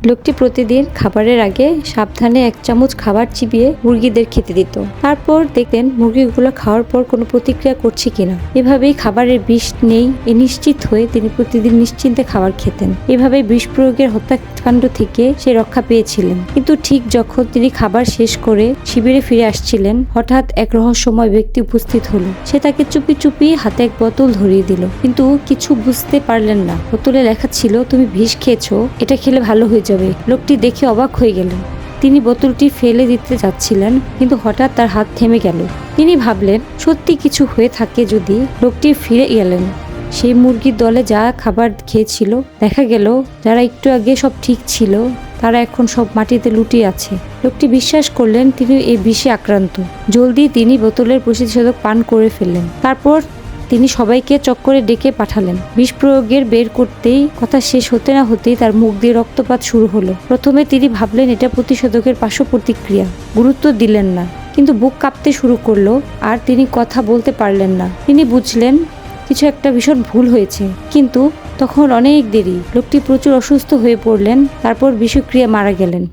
লোকটি প্রতিদিন খাবারের আগে সাবধানে 1 চামচ খাবার চিবিয়ে মুরগিদের খেতে দিত। তারপর দেখতেন মুরগিগুলো খাওয়ার পর কোনো প্রতিক্রিয়া করছে কিনা। এভাবেই খাবারের বিষ নেই এ নিশ্চিত হয়ে তিনি প্রতিদিন নিশ্চিন্তে খাবার খেতেন। এভাবে বিষ প্রয়োগের হত্যাকাণ্ড থেকে সে রক্ষা পেয়েছিলেন। কিন্তু ঠিক যখন তিনি খাবার শেষ করে শিবিরে ফিরে আসছিলেন, হঠাৎ এক রহস্যময় ব্যক্তি উপস্থিত হলো। সে তাকে চুপি চুপি হাতে এক বোতল ধরিয়ে দিল, কিন্তু কিছু বুঝতে পারলেন না। বোতলে লেখা ছিল, তুমি বিষ খেয়েছো, এটা খেলে ভালো হয়ে যাবে। লোকটি দেখে অবাক হয়ে গেলেন। তিনি বোতলটি ফেলে দিতে যাচ্ছিলেন, কিন্তু হঠাৎ তার হাত থেমে গেল। তিনি ভাবলেন সত্যি কিছু হয়ে থাকে যদি। লোকটি ফিরে গেলেন সেই মুরগির দলে যা খাবার খেয়েছিল। দেখা গেল যারা একটু আগে সব ঠিক ছিল তারা এখন সব মাটিতে লুটিয়ে আছে। লোকটি বিশ্বাস করলেন তিনি এই বিষে আক্রান্ত। জলদি তিনি বোতলের প্রতিষেধক পান করে ফেললেন। তারপর তিনি সবাইকে চক্করে ডেকে পাঠালেন। বিষ প্রয়োগের বের করতেই কথা শেষ হতে না হতেই তার মুখ দিয়ে রক্তপাত শুরু হলো। প্রথমে তিনি ভাবলেন এটা প্রতিষেধকের পার্শ্ব প্রতিক্রিয়া, গুরুত্ব দিলেন না। কিন্তু বুক কাঁপতে শুরু করলো আর তিনি কথা বলতে পারলেন না। তিনি বুঝলেন কিছু একটা ভীষণ ভুল হয়েছে, কিন্তু তখন অনেক দেরি। লোকটি প্রচুর অসুস্থ হয়ে পড়লেন, তারপর বিষক্রিয়া মারা গেলেন।